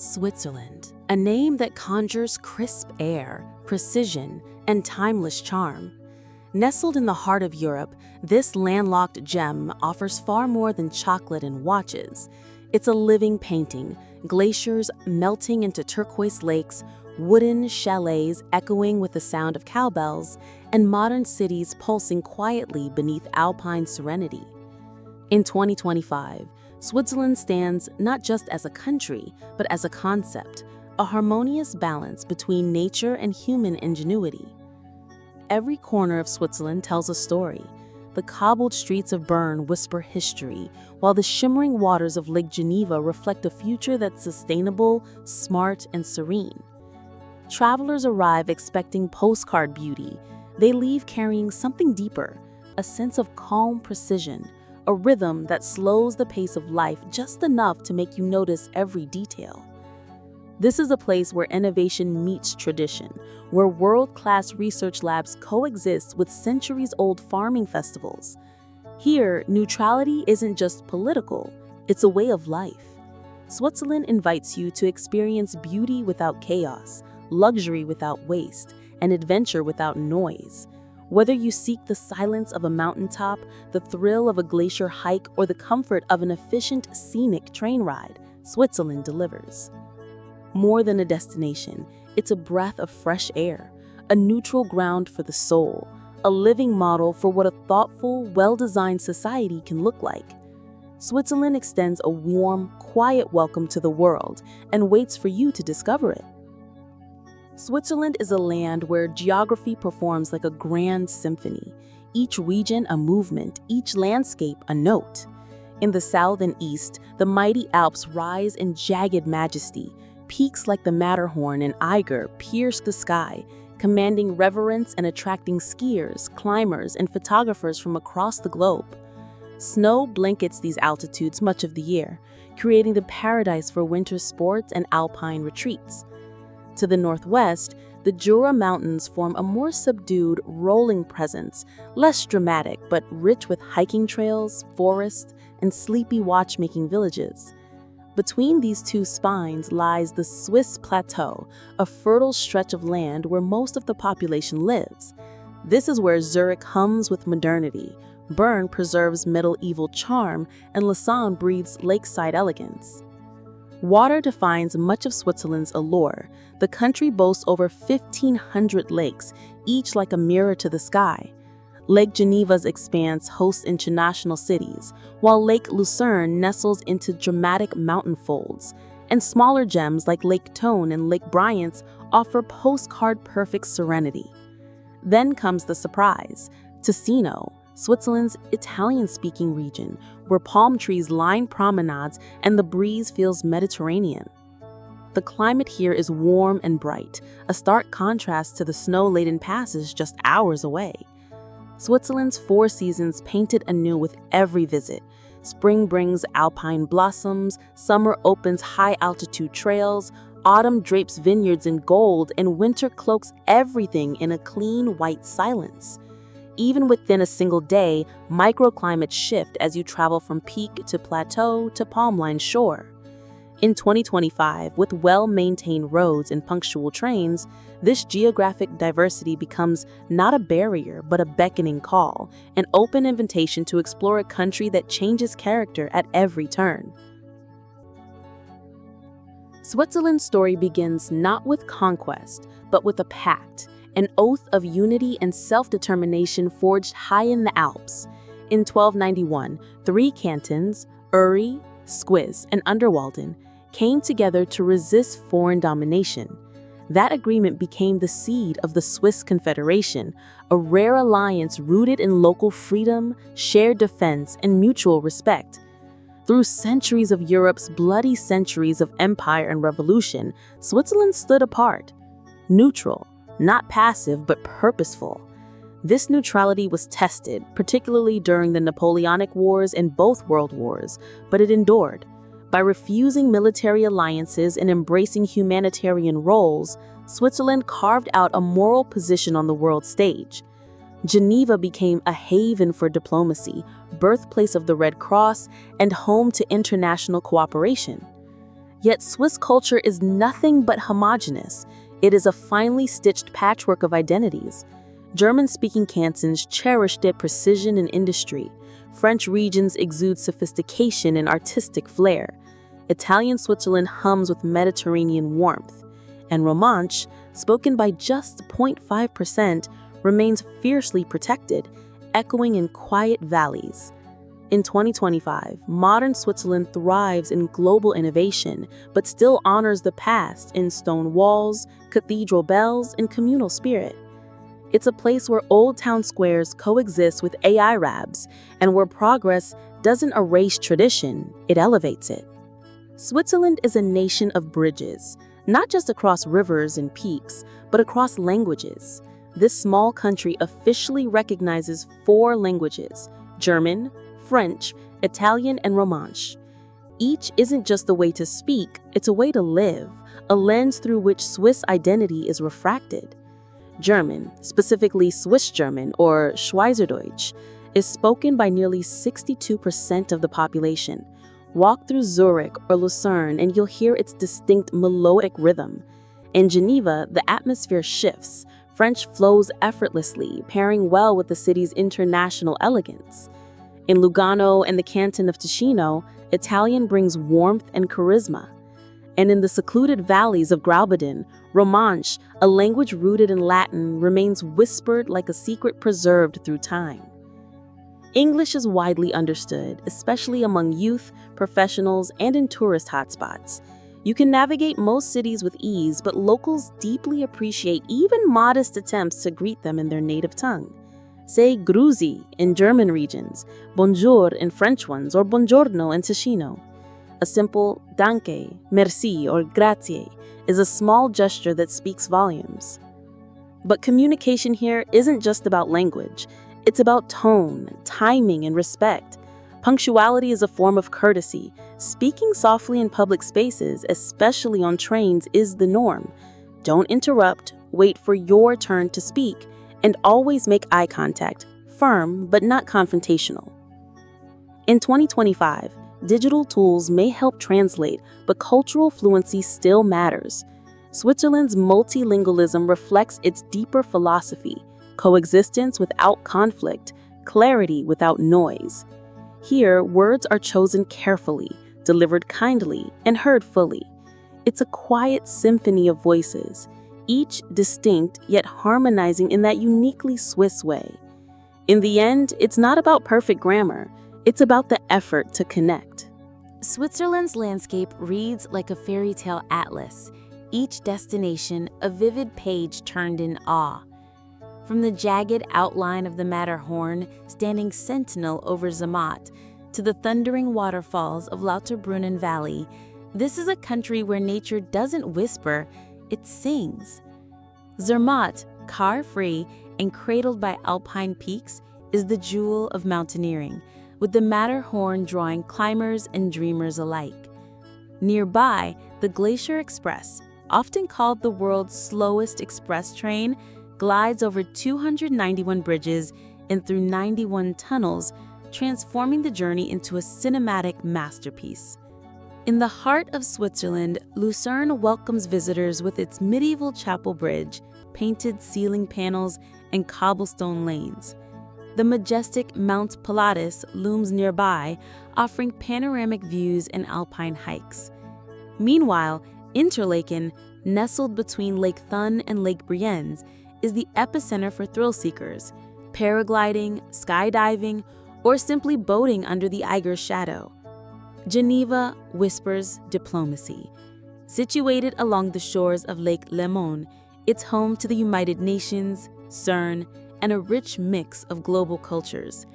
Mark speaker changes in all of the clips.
Speaker 1: Switzerland, a name that conjures crisp air, precision, and timeless charm. Nestled in the heart of Europe, this landlocked gem offers far more than chocolate and watches. It's a living painting, glaciers melting into turquoise lakes, wooden chalets echoing with the sound of cowbells, and modern cities pulsing quietly beneath alpine serenity. In 2025, Switzerland stands not just as a country, but as a concept, a harmonious balance between nature and human ingenuity. Every corner of Switzerland tells a story. The cobbled streets of Bern whisper history, while the shimmering waters of Lake Geneva reflect a future that's sustainable, smart, and serene. Travelers arrive expecting postcard beauty. They leave carrying something deeper, a sense of calm precision, a rhythm that slows the pace of life just enough to make you notice every detail. This is a place where innovation meets tradition, where world-class research labs coexist with centuries-old farming festivals. Here, neutrality isn't just political, it's a way of life. Switzerland invites you to experience beauty without chaos, luxury without waste, and adventure without noise. Whether you seek the silence of a mountaintop, the thrill of a glacier hike, or the comfort of an efficient, scenic train ride, Switzerland delivers. More than a destination, it's a breath of fresh air, a neutral ground for the soul, a living model for what a thoughtful, well-designed society can look like. Switzerland extends a warm, quiet welcome to the world and waits for you to discover it. Switzerland is a land where geography performs like a grand symphony, each region a movement, each landscape a note. In the south and east, the mighty Alps rise in jagged majesty. Peaks like the Matterhorn and Eiger pierce the sky, commanding reverence and attracting skiers, climbers, and photographers from across the globe. Snow blankets these altitudes much of the year, creating the paradise for winter sports and alpine retreats. To the northwest, the Jura Mountains form a more subdued, rolling presence, less dramatic but rich with hiking trails, forests, and sleepy watchmaking villages. Between these two spines lies the Swiss Plateau, a fertile stretch of land where most of the population lives. This is where Zurich hums with modernity, Bern preserves medieval charm, and Lucerne breathes lakeside elegance. Water defines much of Switzerland's allure. The country boasts over 1,500 lakes, each like a mirror to the sky. Lake Geneva's expanse hosts international cities, while Lake Lucerne nestles into dramatic mountain folds, and smaller gems like Lake Thone and Lake Bryant's offer postcard-perfect serenity. Then comes the surprise, Ticino, Switzerland's Italian-speaking region, where palm trees line promenades and the breeze feels Mediterranean. The climate here is warm and bright, a stark contrast to the snow-laden passes just hours away. Switzerland's four seasons painted anew with every visit. Spring brings alpine blossoms, summer opens high-altitude trails, autumn drapes vineyards in gold, and winter cloaks everything in a clean white silence. Even within a single day, microclimates shift as you travel from peak to plateau to palm-lined shore. In 2025, with well-maintained roads and punctual trains, this geographic diversity becomes not a barrier but a beckoning call, an open invitation to explore a country that changes character at every turn. Switzerland's story begins not with conquest, but with a pact, an oath of unity and self-determination forged high in the Alps. In 1291, three cantons, Uri, Schwyz, and Unterwalden, came together to resist foreign domination. That agreement became the seed of the Swiss Confederation, a rare alliance rooted in local freedom, shared defense, and mutual respect. Through centuries of Europe's bloody centuries of empire and revolution, Switzerland stood apart, neutral, not passive but purposeful. This neutrality was tested, particularly during the Napoleonic Wars and both World Wars, but it endured. By refusing military alliances and embracing humanitarian roles, Switzerland carved out a moral position on the world stage. Geneva became a haven for diplomacy, birthplace of the Red Cross, and home to international cooperation. Yet Swiss culture is nothing but homogeneous. It is a finely stitched patchwork of identities. German-speaking cantons cherish their precision and industry. French regions exude sophistication and artistic flair. Italian Switzerland hums with Mediterranean warmth. And Romansh, spoken by just 0.5%, remains fiercely protected, echoing in quiet valleys. In 2025, modern Switzerland thrives in global innovation, but still honors the past in stone walls, cathedral bells, and communal spirit. It's a place where old town squares coexist with AI rabs, and where progress doesn't erase tradition, it elevates it. Switzerland is a nation of bridges, not just across rivers and peaks, but across languages. This small country officially recognizes 4 languages: German, French, Italian, and Romansh. Each isn't just a way to speak, it's a way to live, a lens through which Swiss identity is refracted. German, specifically Swiss German or Schweizerdeutsch, is spoken by nearly 62% of the population. Walk through Zurich or Lucerne and you'll hear its distinct melodic rhythm. In Geneva, the atmosphere shifts. French flows effortlessly, pairing well with the city's international elegance. In Lugano and the canton of Ticino, Italian brings warmth and charisma. And in the secluded valleys of Graubünden, Romansh, a language rooted in Latin, remains whispered like a secret preserved through time. English is widely understood, especially among youth, professionals, and in tourist hotspots. You can navigate most cities with ease, but locals deeply appreciate even modest attempts to greet them in their native tongue. Say Grüezi in German regions, bonjour in French ones, or buongiorno in Ticino. A simple danke, merci, or grazie is a small gesture that speaks volumes. But communication here isn't just about language. It's about tone, timing, and respect. Punctuality is a form of courtesy. Speaking softly in public spaces, especially on trains, is the norm. Don't interrupt, wait for your turn to speak, and always make eye contact, firm but not confrontational. In 2025, digital tools may help translate, but cultural fluency still matters. Switzerland's multilingualism reflects its deeper philosophy: coexistence without conflict, clarity without noise. Here, words are chosen carefully, delivered kindly, and heard fully. It's a quiet symphony of voices, each distinct yet harmonizing in that uniquely Swiss way. In the end, it's not about perfect grammar, it's about the effort to connect.
Speaker 2: Switzerland's landscape reads like a fairy tale atlas, each destination a vivid page turned in awe. From the jagged outline of the Matterhorn standing sentinel over Zermatt to the thundering waterfalls of Lauterbrunnen Valley, this is a country where nature doesn't whisper, it sings. Zermatt, car-free and cradled by alpine peaks, is the jewel of mountaineering, with the Matterhorn drawing climbers and dreamers alike. Nearby, the Glacier Express, often called the world's slowest express train, glides over 291 bridges and through 91 tunnels, transforming the journey into a cinematic masterpiece. In the heart of Switzerland, Lucerne welcomes visitors with its medieval chapel bridge, painted ceiling panels, and cobblestone lanes. The majestic Mount Pilatus looms nearby, offering panoramic views and alpine hikes. Meanwhile, Interlaken, nestled between Lake Thun and Lake Brienz, is the epicenter for thrill seekers, paragliding, skydiving, or simply boating under the Eiger's shadow. Geneva whispers diplomacy. Situated along the shores of Lake Léman, it's home to the United Nations, CERN, and a rich mix of global cultures.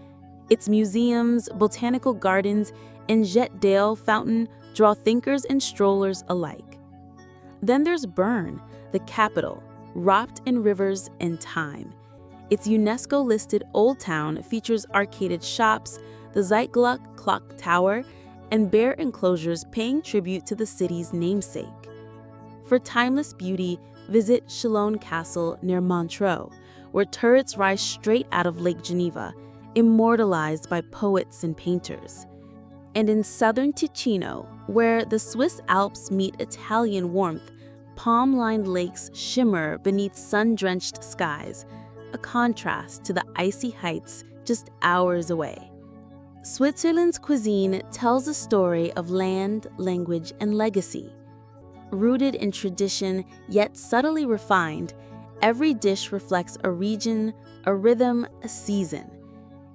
Speaker 2: Its museums, botanical gardens, and Jet d'Eau fountain draw thinkers and strollers alike. Then there's Bern, the capital, wrapped in rivers and time. Its UNESCO-listed Old Town features arcaded shops, the Zeitgluck Clock Tower, and bare enclosures paying tribute to the city's namesake. For timeless beauty, visit Chalon Castle near Montreux, where turrets rise straight out of Lake Geneva, immortalized by poets and painters.
Speaker 1: And in southern Ticino, where the Swiss Alps meet Italian warmth, palm-lined lakes shimmer beneath sun-drenched skies, a contrast to the icy heights just hours away. Switzerland's cuisine tells a story of land, language, and legacy. Rooted in tradition, yet subtly refined, every dish reflects a region, a rhythm, a season.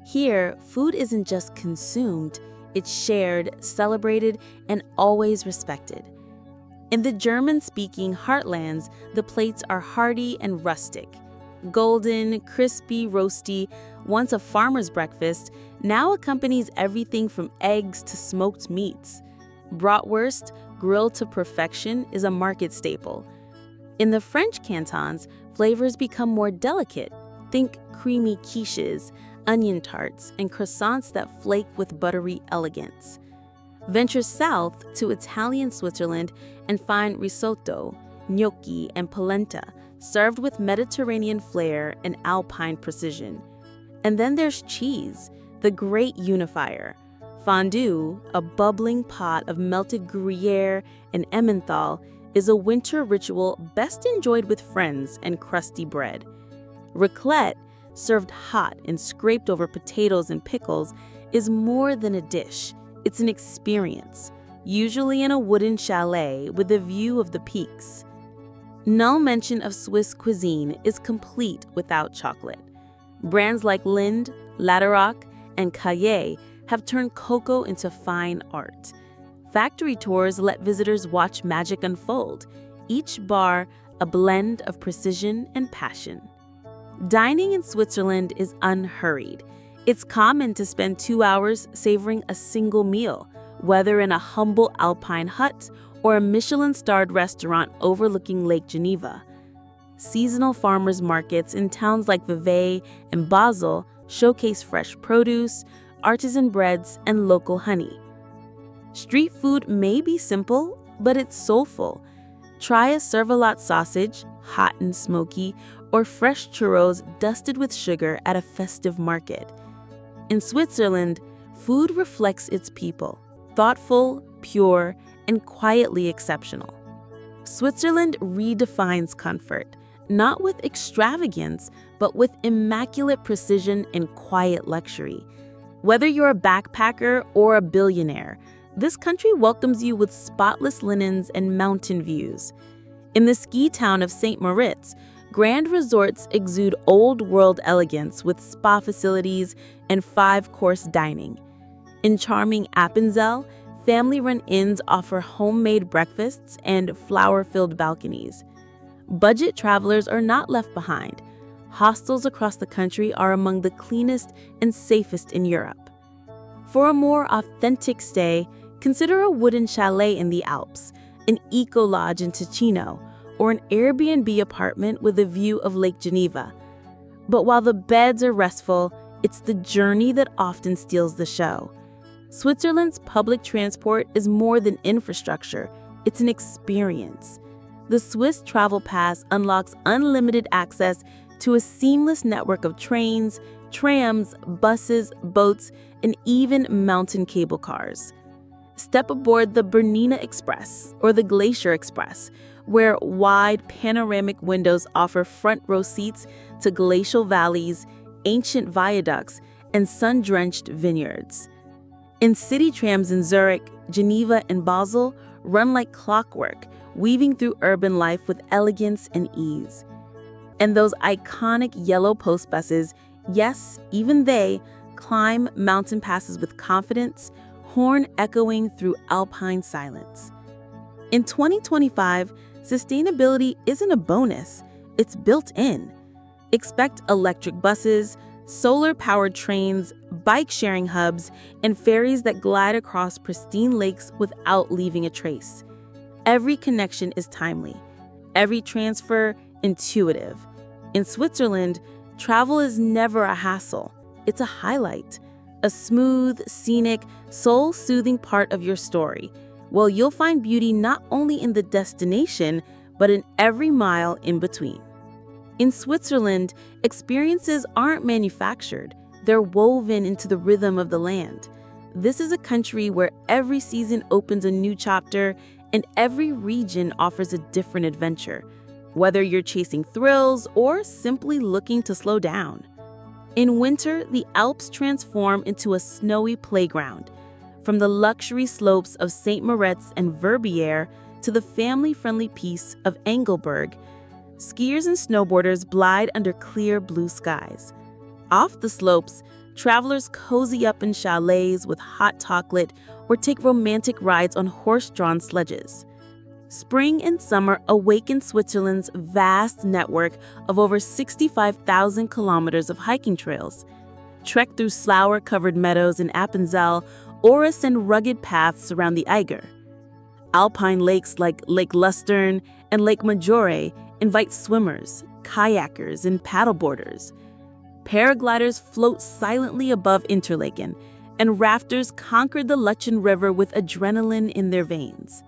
Speaker 1: Here, food isn't just consumed, it's shared, celebrated, and always respected. In the German-speaking heartlands, the plates are hearty and rustic. Golden, crispy, roasty, once a farmer's breakfast, now accompanies everything from eggs to smoked meats. Bratwurst, grilled to perfection, is a market staple. In the French cantons, flavors become more delicate. Think creamy quiches, onion tarts, and croissants that flake with buttery elegance. Venture south to Italian Switzerland and find risotto, gnocchi, and polenta, served with Mediterranean flair and alpine precision. And then there's cheese, the great unifier. Fondue, a bubbling pot of melted Gruyere and Emmenthal, is a winter ritual best enjoyed with friends and crusty bread. Raclette, served hot and scraped over potatoes and pickles, is more than a dish. It's an experience, usually in a wooden chalet with a view of the peaks. No mention of Swiss cuisine is complete without chocolate. Brands like Lindt, Läderach, and Caillet have turned cocoa into fine art. Factory tours let visitors watch magic unfold, each bar a blend of precision and passion. Dining in Switzerland is unhurried. It's common to spend 2 hours savoring a single meal, whether in a humble alpine hut or a Michelin-starred restaurant overlooking Lake Geneva. Seasonal farmers markets in towns like Vevey and Basel showcase fresh produce, artisan breads, and local honey. Street food may be simple, but it's soulful. Try a servelat sausage, hot and smoky, or fresh churros dusted with sugar at a festive market. In Switzerland, food reflects its people, thoughtful, pure, and quietly exceptional. Switzerland redefines comfort, not with extravagance, but with immaculate precision and quiet luxury. Whether you're a backpacker or a billionaire, this country welcomes you with spotless linens and mountain views. In the ski town of St. Moritz, grand resorts exude old-world elegance with spa facilities and 5-course dining. In charming Appenzell, family-run inns offer homemade breakfasts and flower-filled balconies. Budget travelers are not left behind. Hostels across the country are among the cleanest and safest in Europe. For a more authentic stay, consider a wooden chalet in the Alps, an eco-lodge in Ticino, or an Airbnb apartment with a view of Lake Geneva. But while the beds are restful, it's the journey that often steals the show. Switzerland's public transport is more than infrastructure, it's an experience. The Swiss Travel Pass unlocks unlimited access to a seamless network of trains, trams, buses, boats, and even mountain cable cars. Step aboard the Bernina Express or the Glacier Express, where wide panoramic windows offer front-row seats to glacial valleys, ancient viaducts, and sun-drenched vineyards. In city trams in Zurich, Geneva, and Basel run like clockwork, weaving through urban life with elegance and ease. And those iconic yellow post buses, yes, even they, climb mountain passes with confidence, horn echoing through alpine silence. In 2025, sustainability isn't a bonus, it's built in. Expect electric buses, solar-powered trains, bike-sharing hubs, and ferries that glide across pristine lakes without leaving a trace. Every connection is timely, every transfer intuitive. In Switzerland, travel is never a hassle, it's a highlight, a smooth, scenic, soul-soothing part of your story. Well, you'll find beauty not only in the destination, but in every mile in between. In Switzerland, experiences aren't manufactured, they're woven into the rhythm of the land. This is a country where every season opens a new chapter and every region offers a different adventure, whether you're chasing thrills or simply looking to slow down. In winter, the Alps transform into a snowy playground. From the luxury slopes of St. Moritz and Verbier to the family-friendly peace of Engelberg, skiers and snowboarders glide under clear blue skies. Off the slopes, travelers cozy up in chalets with hot chocolate or take romantic rides on horse-drawn sledges. Spring and summer awaken Switzerland's vast network of over 65,000 kilometers of hiking trails. Trek through flower-covered meadows in Appenzell or ascend rugged paths around the Eiger. Alpine lakes like Lake Lucerne and Lake Maggiore invite swimmers, kayakers, and paddleboarders. Paragliders float silently above Interlaken, and rafters conquer the Lütjen River with adrenaline in their veins.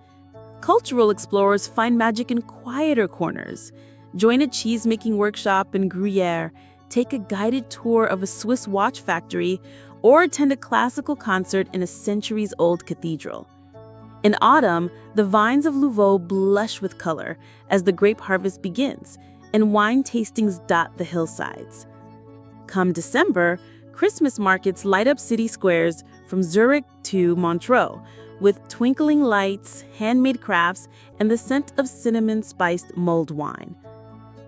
Speaker 1: Cultural explorers find magic in quieter corners. Join a cheese-making workshop in Gruyere, take a guided tour of a Swiss watch factory, or attend a classical concert in a centuries-old cathedral. In autumn, the vines of Louvain blush with color as the grape harvest begins, and wine tastings dot the hillsides. Come December, Christmas markets light up city squares from Zurich to Montreux, with twinkling lights, handmade crafts, and the scent of cinnamon-spiced mulled wine.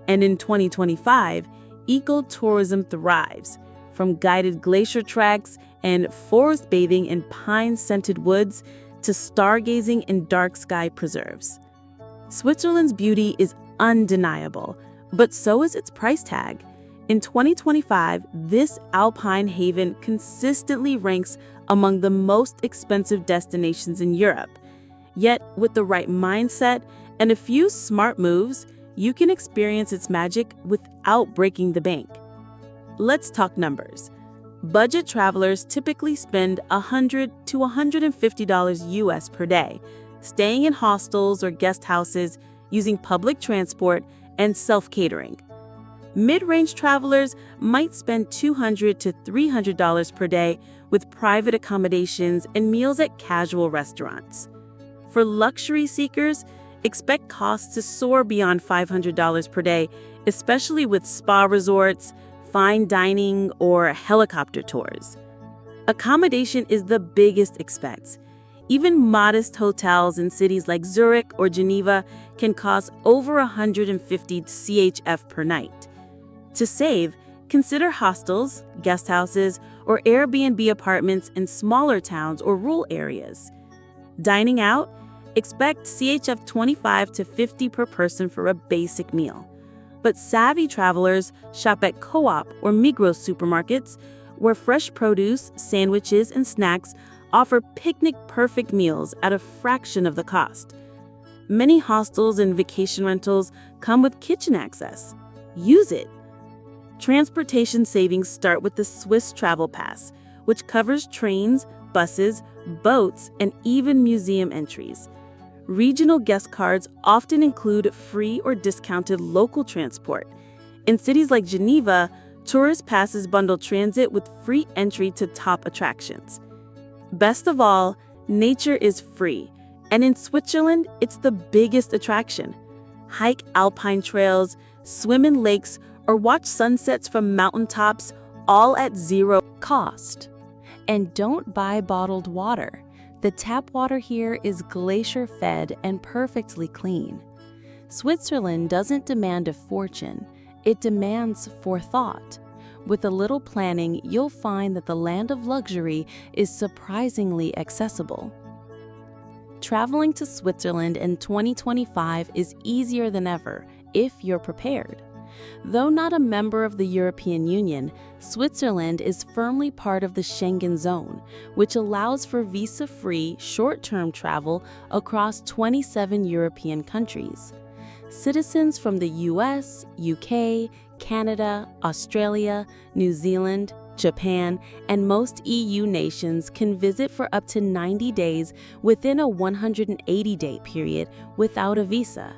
Speaker 1: And in 2025, ecotourism thrives, from guided glacier treks and forest bathing in pine-scented woods to stargazing in dark sky preserves. Switzerland's beauty is undeniable, but so is its price tag. In 2025, this alpine haven consistently ranks among the most expensive destinations in Europe. Yet, with the right mindset and a few smart moves, you can experience its magic without breaking the bank. Let's talk numbers. Budget travelers typically spend $100 to $150 US per day, staying in hostels or guest houses, using public transport, and self-catering. Mid-range travelers might spend $200 to $300 per day with private accommodations and meals at casual restaurants. For luxury seekers, expect costs to soar beyond $500 per day, especially with spa resorts, fine dining, or helicopter tours. Accommodation is the biggest expense. Even modest hotels in cities like Zurich or Geneva can cost over 150 CHF per night. To save, consider hostels, guest houses, or Airbnb apartments in smaller towns or rural areas. Dining out, expect CHF 25 to 50 per person for a basic meal. But savvy travelers shop at Co-op or Migros supermarkets, where fresh produce, sandwiches, and snacks offer picnic-perfect meals at a fraction of the cost. Many hostels and vacation rentals come with kitchen access. Use it. Transportation savings start with the Swiss Travel Pass, which covers trains, buses, boats, and even museum entries. Regional guest cards often include free or discounted local transport. In cities like Geneva, tourist passes bundle transit with free entry to top attractions. Best of all, nature is free, and in Switzerland, it's the biggest attraction. Hike alpine trails, swim in lakes, or watch sunsets from mountaintops, all at zero
Speaker 2: cost. And don't buy bottled water. The tap water here is glacier-fed and perfectly clean. Switzerland doesn't demand a fortune, it demands forethought. With a little planning, you'll find that the land of luxury is surprisingly accessible. Traveling to Switzerland in 2025 is easier than ever if you're prepared. Though not a member of the European Union, Switzerland is firmly part of the Schengen zone, which allows for visa-free, short-term travel across 27 European countries. Citizens from the US, UK, Canada, Australia, New Zealand, Japan, and most EU nations can visit for up to 90 days within a 180-day period without a visa.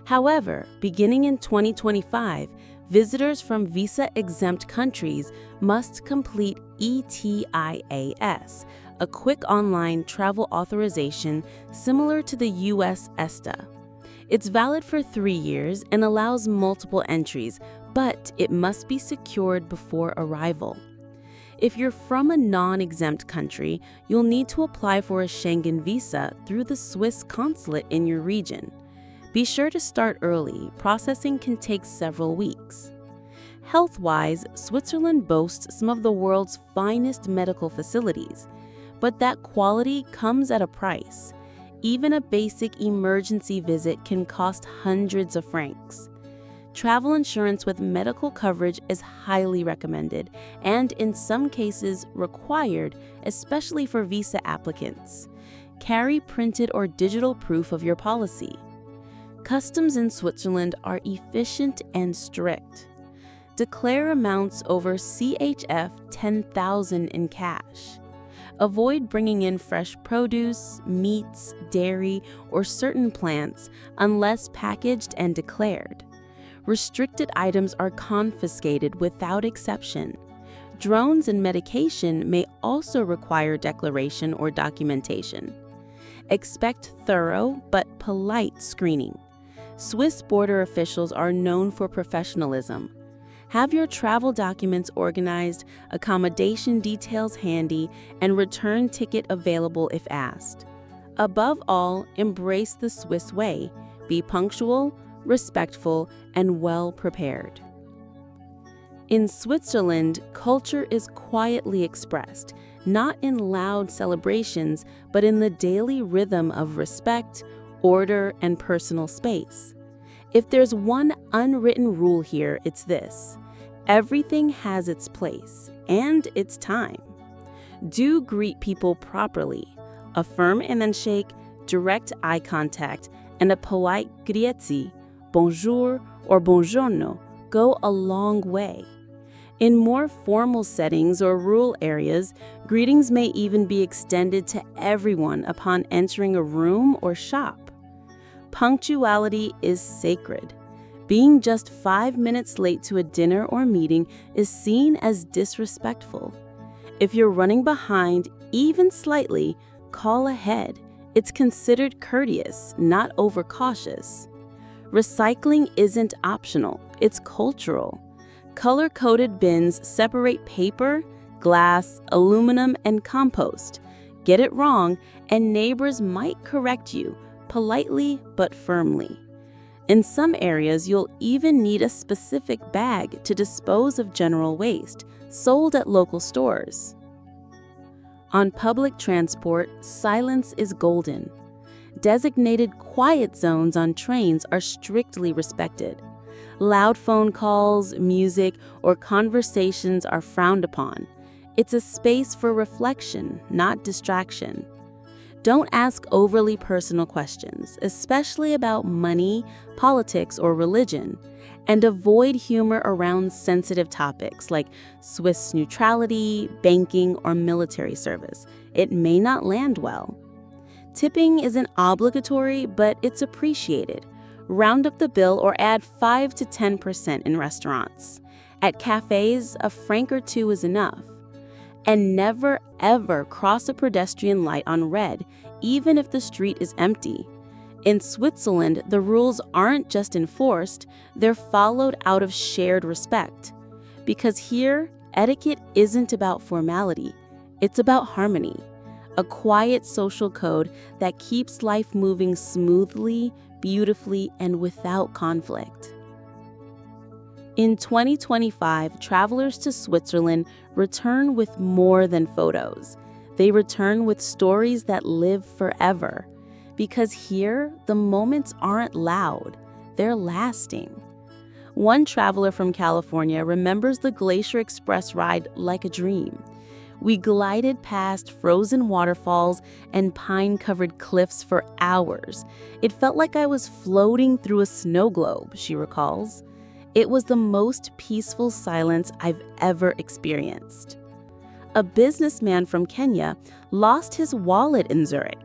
Speaker 2: However, beginning in 2025, visitors from visa-exempt countries must complete ETIAS,
Speaker 1: a quick online travel authorization similar to the US ESTA. It's valid for 3 years and allows multiple entries, but it must be secured before arrival. If you're from a non-exempt country, you'll need to apply for a Schengen visa through the Swiss consulate in your region. Be sure to start early. Processing can take several weeks. Health-wise, Switzerland boasts some of the world's finest medical facilities, but that quality comes at a price. Even a basic emergency visit can cost hundreds of francs. Travel insurance with medical coverage is highly recommended and, in some cases, required, especially for visa applicants. Carry printed or digital proof of your policy. Customs in Switzerland are efficient and strict. Declare amounts over CHF 10,000 in cash. Avoid bringing in fresh produce, meats, dairy, or certain plants unless packaged and declared. Restricted items are confiscated without exception. Drones and medication may also require declaration or documentation. Expect thorough but polite screening. Swiss border officials are known for professionalism. Have your travel documents organized, accommodation details handy, and return ticket available if asked. Above all, embrace the Swiss way. Be punctual, respectful, and well prepared. In Switzerland, culture is quietly expressed, not in loud celebrations, but in the daily rhythm of respect, order, and personal space. If there's one unwritten rule here, it's this: everything has its place and its time. Do greet people properly. A firm handshake, direct eye contact, and a polite grazie, bonjour, or buongiorno go a long way. In more formal settings or rural areas, greetings may even be extended to everyone upon entering a room or shop. Punctuality is sacred. Being just 5 minutes late to a dinner or meeting is seen as disrespectful. If you're running behind, even slightly, call ahead. It's considered courteous, not overcautious. Recycling isn't optional, it's cultural. Color-coded bins separate paper, glass, aluminum, and compost. Get it wrong, and neighbors might correct you, politely but firmly. In some areas, you'll even need a specific bag to dispose of general waste, sold at local stores. On public transport, silence is golden. Designated quiet zones on trains are strictly respected. Loud phone calls, music, or conversations are frowned upon. It's a space for reflection, not distraction. Don't ask overly personal questions, especially about money, politics, or religion, and avoid humor around sensitive topics like Swiss neutrality, banking, or military service. It may not land well. Tipping isn't obligatory, but it's appreciated. Round up the bill or add 5 to 10% in restaurants. At cafes, a franc or two is enough. And never, ever cross a pedestrian light on red, even if the street is empty. In Switzerland, the rules aren't just enforced, they're followed out of shared respect. Because here, etiquette isn't about formality, it's about harmony. A quiet social code that keeps life moving smoothly, beautifully, and without conflict. In 2025, travelers to Switzerland return with more than photos. They return with stories that live forever. Because here, the moments aren't loud, they're lasting. One traveler from California remembers the Glacier Express ride like a dream. We glided past frozen waterfalls and pine-covered cliffs for hours. It felt like I was floating through a snow globe, she recalls. It was the most peaceful silence I've ever experienced. A businessman from Kenya lost his wallet in Zurich.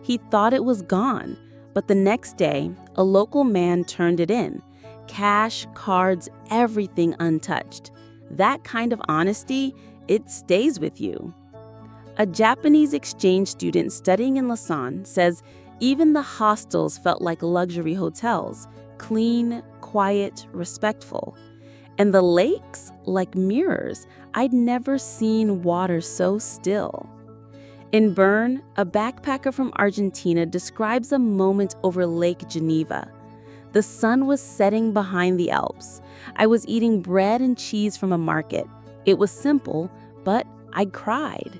Speaker 1: He thought it was gone, but the next day, a local man turned it in. Cash, cards, everything untouched. That kind of honesty, it stays with you.
Speaker 2: A Japanese exchange student studying in Lausanne says even the hostels felt like luxury hotels, clean, quiet, respectful. And the lakes, like mirrors, I'd never seen water so still. In Bern, a backpacker from Argentina describes a moment over Lake Geneva. The sun was setting behind the Alps. I was eating bread and cheese from a market. It was simple, but I cried.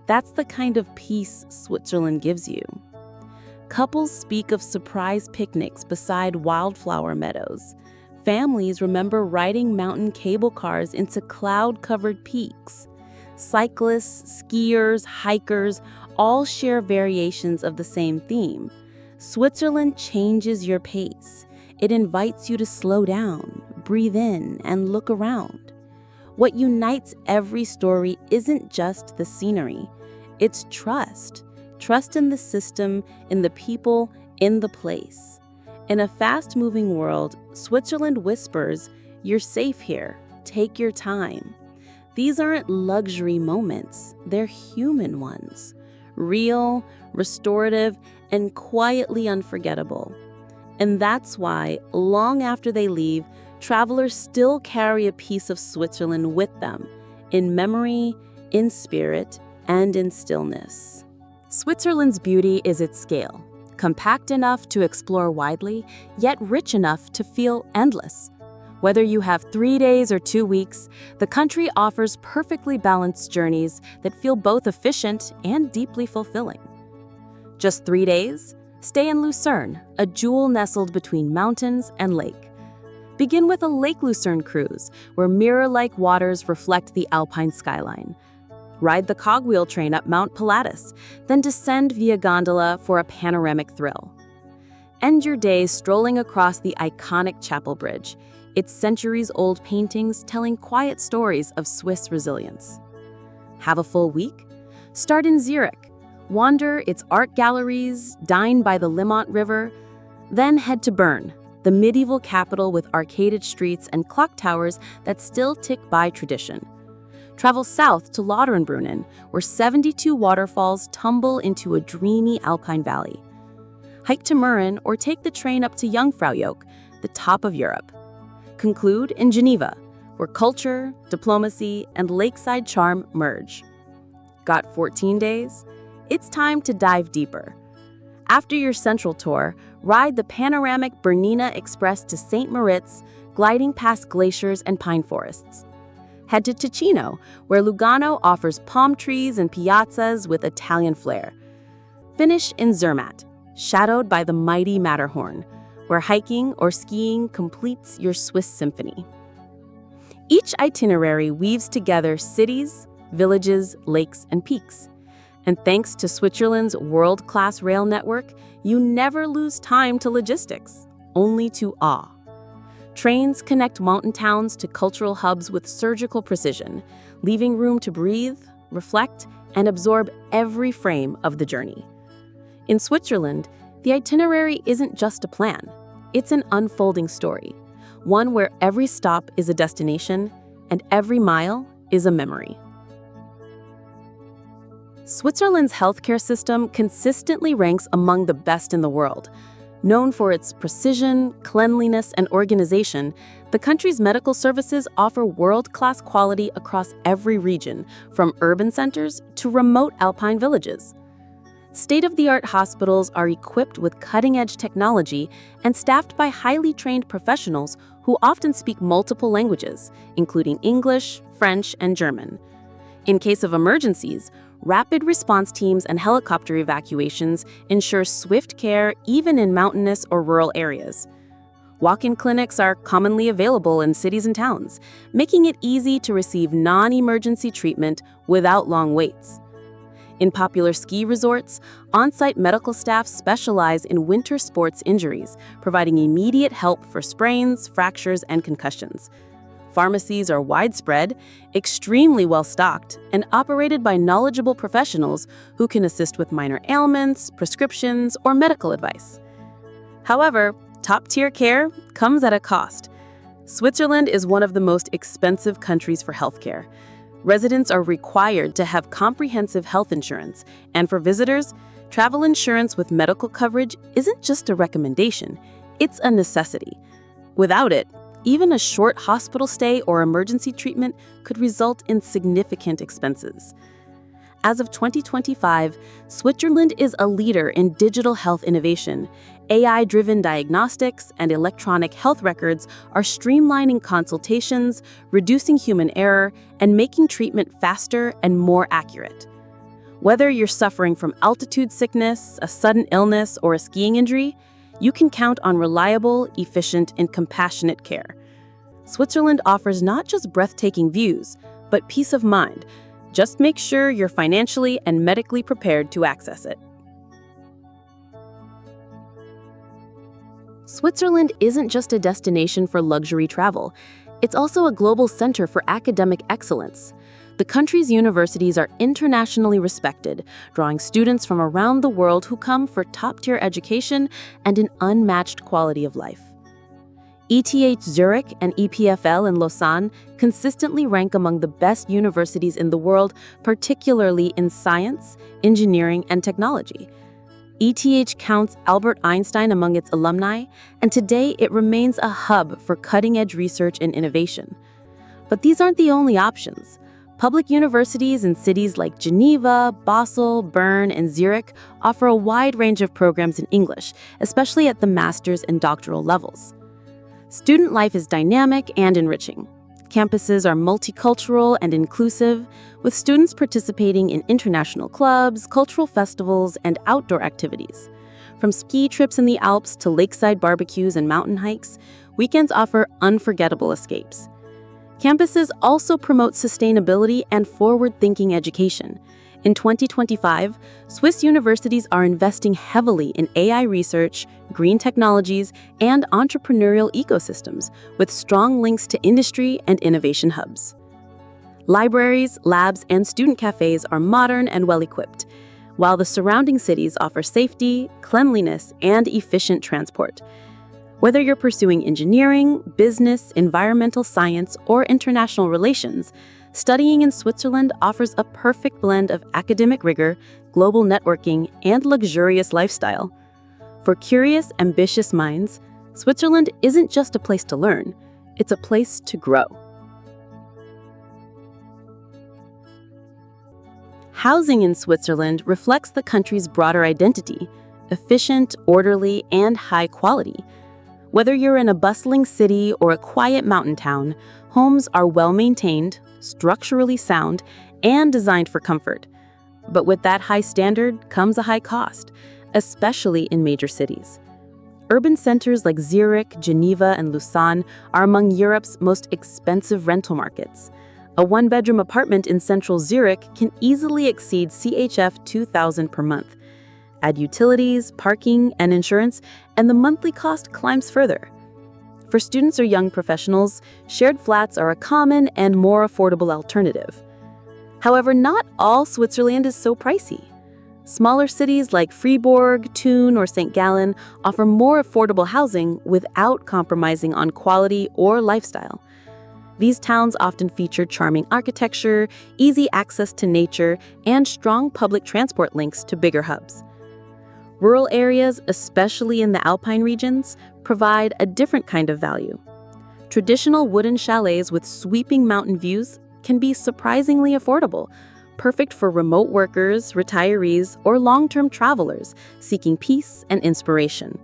Speaker 2: That's the kind of peace Switzerland gives you. Couples speak of surprise picnics beside wildflower meadows. Families remember riding mountain cable cars into cloud-covered peaks. Cyclists, skiers, hikers all share variations of the same theme. Switzerland changes your pace. It invites you to slow down, breathe in, and look around. What unites every story isn't just the scenery. It's trust. Trust in the system, in the people, in the place. In a fast-moving world, Switzerland whispers, "You're safe here. Take your time." These aren't luxury moments. They're human ones. Real, restorative, and quietly unforgettable. And that's why, long after they leave, travelers still carry a piece of Switzerland with them, in memory, in spirit, and in stillness.
Speaker 1: Switzerland's beauty is its scale, compact enough to explore widely, yet rich enough to feel endless. Whether you have 3 days or 2 weeks, the country offers perfectly balanced journeys that feel both efficient and deeply fulfilling. Just 3 days? Stay in Lucerne, a jewel nestled between mountains and lake. Begin with a Lake Lucerne cruise, where mirror-like waters reflect the Alpine skyline. Ride the cogwheel train up Mount Pilatus, then descend via gondola for a panoramic thrill. End your day strolling across the iconic Chapel Bridge, its centuries-old paintings telling quiet stories of Swiss resilience. Have a full week? Start in Zurich. Wander its art galleries, dine by the Limmat River, then head to Bern, the medieval capital with arcaded streets and clock towers that still tick by tradition. Travel south to Lauterbrunnen, where 72 waterfalls tumble into a dreamy alpine valley. Hike to Mürren or take the train up to Jungfraujoch, the top of Europe. Conclude in Geneva, where culture, diplomacy, and lakeside charm merge. Got 14 days? It's time to dive deeper. After your central tour, ride the panoramic Bernina Express to St. Moritz, gliding past glaciers and pine forests. Head to Ticino, where Lugano offers palm trees and piazzas with Italian flair. Finish in Zermatt, shadowed by the mighty Matterhorn, where hiking or skiing completes your Swiss symphony. Each itinerary weaves together cities, villages, lakes, and peaks. And thanks to Switzerland's world-class rail network, you never lose time to logistics, only to awe. Trains connect mountain towns to cultural hubs with surgical precision, leaving room to breathe, reflect, and absorb every frame of the journey. In Switzerland, the itinerary isn't just a plan. It's an unfolding story, one where every stop is a destination and every mile is a memory. Switzerland's healthcare system consistently ranks among the best in the world. Known for its precision, cleanliness, and organization, the country's medical services offer world-class quality across every region, from urban centers to remote alpine villages. State-of-the-art hospitals are equipped with cutting-edge technology and staffed by highly trained professionals who often speak multiple languages, including English, French, and German. In case of emergencies, rapid response teams and helicopter evacuations ensure swift care even in mountainous or rural areas. Walk-in clinics are commonly available in cities and towns, making it easy to receive non-emergency treatment without long waits. In popular ski resorts, on-site medical staff specialize in winter sports injuries, providing immediate help for sprains, fractures, and concussions. Pharmacies are widespread, extremely well-stocked, and operated by knowledgeable professionals who can assist with minor ailments, prescriptions, or medical advice. However, top-tier care comes at a cost. Switzerland is one of the most expensive countries for healthcare. Residents are required to have comprehensive health insurance, and for visitors, travel insurance with medical coverage isn't just a recommendation, it's a necessity. Without it, even a short hospital stay or emergency treatment could result in significant expenses. As of 2025, Switzerland is a leader in digital health innovation. AI-driven diagnostics and electronic health records are streamlining consultations, reducing human error, and making treatment faster and more accurate. Whether you're suffering from altitude sickness, a sudden illness, or a skiing injury, you can count on reliable, efficient, and compassionate care. Switzerland offers not just breathtaking views, but peace of mind. Just make sure you're financially and medically prepared to access it. Switzerland isn't just a destination for luxury travel. It's also a global center for academic excellence. The country's universities are internationally respected, drawing students from around the world who come for top-tier education and an unmatched quality of life. ETH Zurich and EPFL in Lausanne consistently rank among the best universities in the world, particularly in science, engineering, and technology. ETH counts Albert Einstein among its alumni, and today it remains a hub for cutting-edge research and innovation. But these aren't the only options. Public universities in cities like Geneva, Basel, Bern, and Zurich offer a wide range of programs in English, especially at the master's and doctoral levels. Student life is dynamic and enriching. Campuses are multicultural and inclusive, with students participating in international clubs, cultural festivals, and outdoor activities. From ski trips in the Alps to lakeside barbecues and mountain hikes, weekends offer unforgettable escapes. Campuses also promote sustainability and forward-thinking education. In 2025, Swiss universities are investing heavily in AI research, green technologies, and entrepreneurial ecosystems, with strong links to industry and innovation hubs. Libraries, labs, and student cafes are modern and well-equipped, while the surrounding cities offer safety, cleanliness, and efficient transport. Whether you're pursuing engineering, business, environmental science, or international relations, studying in Switzerland offers a perfect blend of academic rigor, global networking, and luxurious lifestyle. For curious, ambitious minds, Switzerland isn't just a place to learn, it's a place to grow. Housing in Switzerland reflects the country's broader identity: efficient, orderly, and high quality. Whether you're in a bustling city or a quiet mountain town, homes are well-maintained, structurally sound, and designed for comfort. But with that high standard comes a high cost, especially in major cities. Urban centers like Zurich, Geneva, and Lausanne are among Europe's most expensive rental markets. A one-bedroom apartment in central Zurich can easily exceed CHF 2,000 per month. Add utilities, parking, and insurance, and the monthly cost climbs further. For students or young professionals, shared flats are a common and more affordable alternative. However, not all Switzerland is so pricey. Smaller cities like Fribourg, Thun, or St. Gallen offer more affordable housing without compromising on quality or lifestyle. These towns often feature charming architecture, easy access to nature, and strong public transport links to bigger hubs. Rural areas, especially in the Alpine regions, provide a different kind of value. Traditional wooden chalets with sweeping mountain views can be surprisingly affordable, perfect for remote workers, retirees, or long-term travelers seeking peace and inspiration.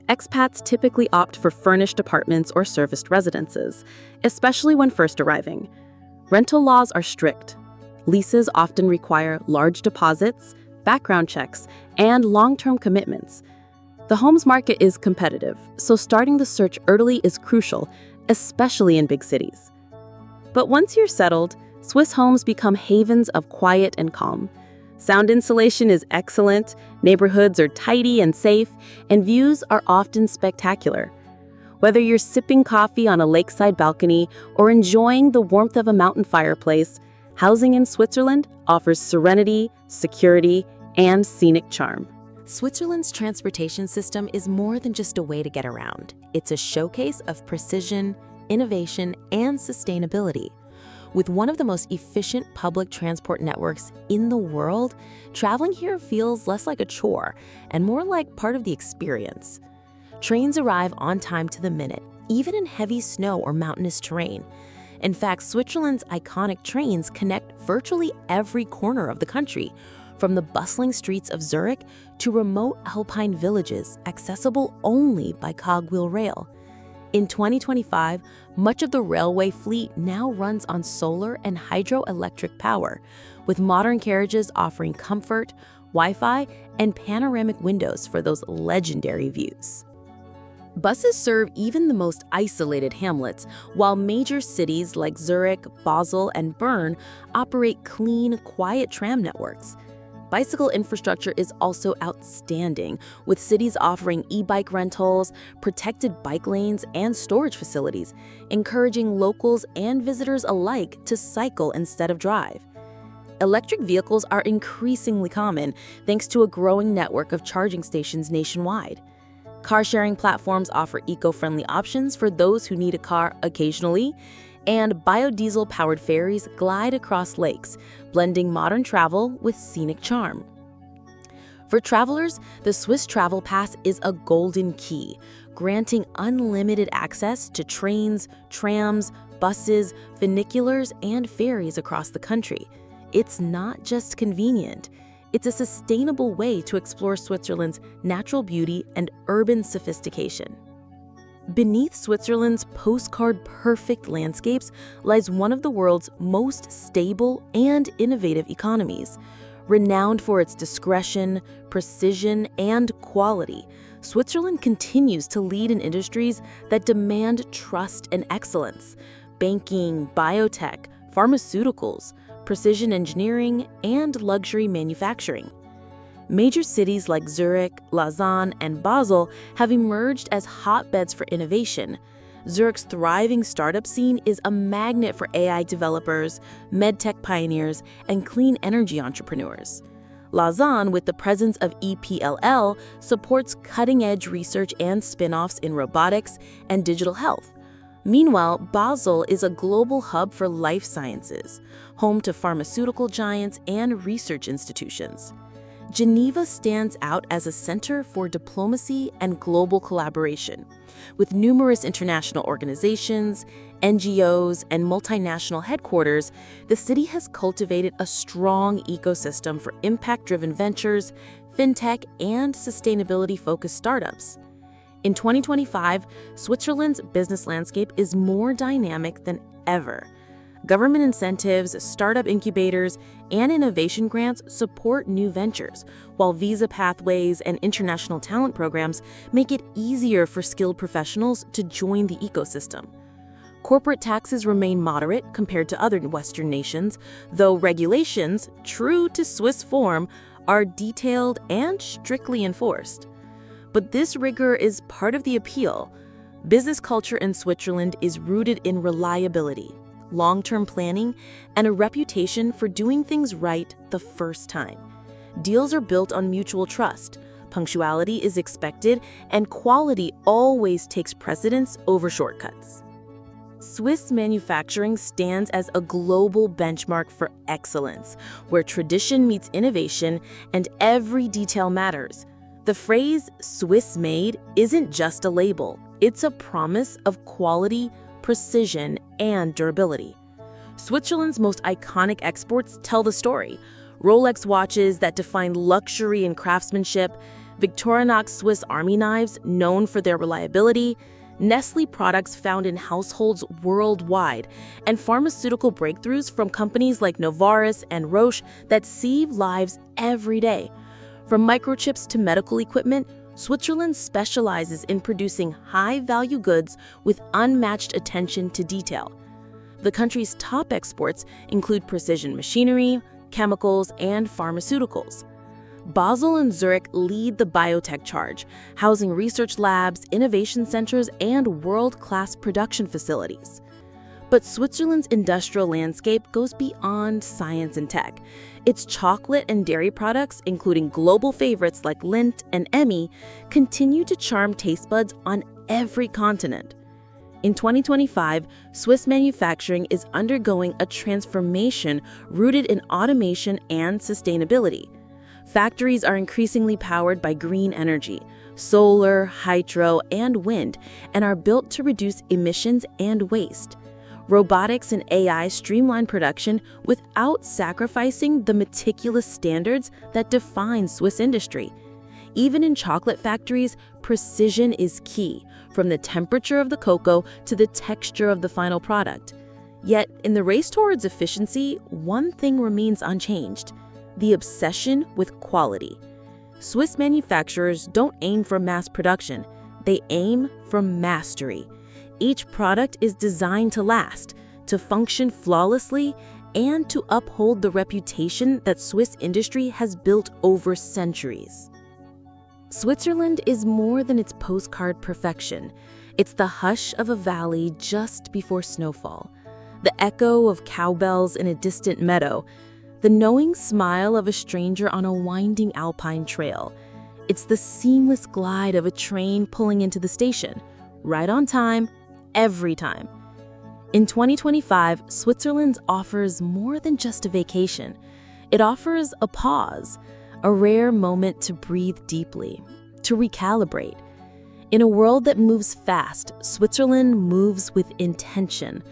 Speaker 1: Expats typically opt for furnished apartments or serviced residences, especially when first arriving. Rental laws are strict. Leases often require large deposits, background checks, and long-term commitments. The homes market is competitive, so starting the search early is crucial, especially in big cities. But once you're settled, Swiss homes become havens of quiet and calm. Sound insulation is excellent, neighborhoods are tidy and safe, and views are often spectacular. Whether you're sipping coffee on a lakeside balcony or enjoying the warmth of a mountain fireplace, housing in Switzerland offers serenity, security, and scenic charm.
Speaker 2: Switzerland's transportation system is more than just a way to get around. It's a showcase of precision, innovation, and sustainability.
Speaker 1: With one of the most efficient public transport networks in the world, traveling here feels less like a chore and more like part of the experience. Trains arrive on time to the minute, even in heavy snow or mountainous terrain. In fact, Switzerland's iconic trains connect virtually every corner of the country, from the bustling streets of Zurich to remote alpine villages accessible only by cogwheel rail. In 2025, much of the railway fleet now runs on solar and hydroelectric power, with modern carriages offering comfort, Wi-Fi, and panoramic windows for those legendary views. Buses serve even the most isolated hamlets, while major cities like Zurich, Basel, and Bern operate clean, quiet tram networks. Bicycle infrastructure is also outstanding, with cities offering e-bike rentals, protected bike lanes, and storage facilities, encouraging locals and visitors alike to cycle instead of drive. Electric vehicles are increasingly common thanks to a growing network of charging stations nationwide. Car-sharing platforms offer eco-friendly options for those who need a car occasionally, and biodiesel-powered ferries glide across lakes, blending modern travel with scenic charm. For travelers, the Swiss Travel Pass is a golden key, granting unlimited access to trains, trams, buses, funiculars, and ferries across the country. It's not just convenient. It's a sustainable way to explore Switzerland's natural beauty and urban sophistication. Beneath Switzerland's postcard-perfect landscapes lies one of the world's most stable and innovative economies. Renowned for its discretion, precision, and quality, Switzerland continues to lead in industries that demand trust and excellence: banking, biotech, pharmaceuticals, precision engineering, and luxury manufacturing. Major cities like Zurich, Lausanne, and Basel have emerged as hotbeds for innovation. Zurich's thriving startup scene is a magnet for AI developers, medtech pioneers, and clean energy entrepreneurs. Lausanne, with the presence of EPLL, supports cutting-edge research and spin-offs in robotics and digital health. Meanwhile, Basel is a global hub for life sciences, home to pharmaceutical giants and research institutions. Geneva stands out as a center for diplomacy and global collaboration. With numerous international organizations, NGOs, and multinational headquarters, the city has cultivated a strong ecosystem for impact-driven ventures, fintech, and sustainability-focused startups. In 2025, Switzerland's business landscape is more dynamic than ever. Government incentives, startup incubators, and innovation grants support new ventures, while visa pathways and international talent programs make it easier for skilled professionals to join the ecosystem. Corporate taxes remain moderate compared to other Western nations, though regulations, true to Swiss form, are detailed and strictly enforced. But this rigor is part of the appeal. Business culture in Switzerland is rooted in reliability, long-term planning, and a reputation for doing things right the first time. Deals are built on mutual trust, punctuality is expected, and quality always takes precedence over shortcuts. Swiss manufacturing stands as a global benchmark for excellence, where tradition meets innovation and every detail matters. The phrase "Swiss made" isn't just a label, it's a promise of quality, precision, and durability. Switzerland's most iconic exports tell the story. Rolex watches that define luxury and craftsmanship, Victorinox Swiss Army knives known for their reliability, Nestle products found in households worldwide, and pharmaceutical breakthroughs from companies like Novartis and Roche that save lives every day. From microchips to medical equipment, Switzerland specializes in producing high-value goods with unmatched attention to detail. The country's top exports include precision machinery, chemicals, and pharmaceuticals. Basel and Zurich lead the biotech charge, housing research labs, innovation centers, and world-class production facilities. But Switzerland's industrial landscape goes beyond science and tech. Its chocolate and dairy products, including global favorites like Lindt and Emmy, continue to charm taste buds on every continent.
Speaker 2: In 2025, Swiss manufacturing is undergoing a transformation rooted in automation and sustainability. Factories are increasingly powered by green energy, solar, hydro, and wind, and are built to reduce emissions and waste. Robotics and AI streamline production without sacrificing the meticulous standards that define Swiss industry. Even in chocolate factories, precision is key, from the temperature of the cocoa to the texture of the final product. Yet, in the race towards efficiency, one thing remains unchanged: the obsession with quality. Swiss manufacturers don't aim for mass production, they aim for mastery. Each product is designed to last, to function flawlessly, and to uphold the reputation that Swiss industry has built over centuries. Switzerland is more than its postcard perfection. It's the hush of a valley just before snowfall, the echo of cowbells in a distant meadow, the knowing smile of a stranger on a winding alpine trail. It's the seamless glide of a train pulling into the station, right on time, every time. In 2025, Switzerland offers more than just a vacation. It offers a pause, a rare moment to breathe deeply, to recalibrate. In a world that moves fast, Switzerland moves with intention.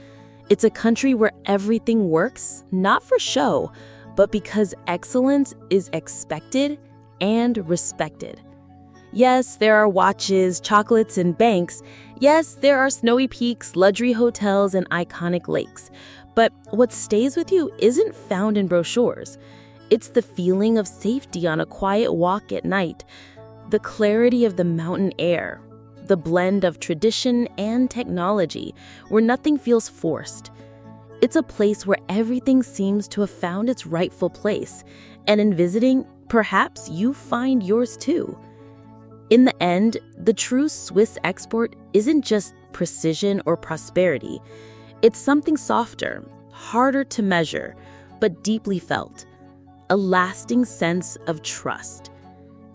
Speaker 2: It's a country where everything works, not for show, but because excellence is expected and respected. Yes, there are watches, chocolates, and banks. Yes, there are snowy peaks, luxury hotels, and iconic lakes. But what stays with you isn't found in brochures. It's the feeling of safety on a quiet walk at night, the clarity of the mountain air, the blend of tradition and technology, where nothing feels forced. It's a place where everything seems to have found its rightful place, and in visiting, perhaps you find yours too. In the end, the true Swiss export isn't just precision or prosperity. It's something softer, harder to measure, but deeply felt. A lasting sense of trust.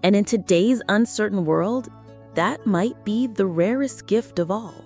Speaker 2: And in today's uncertain world, that might be the rarest gift of all.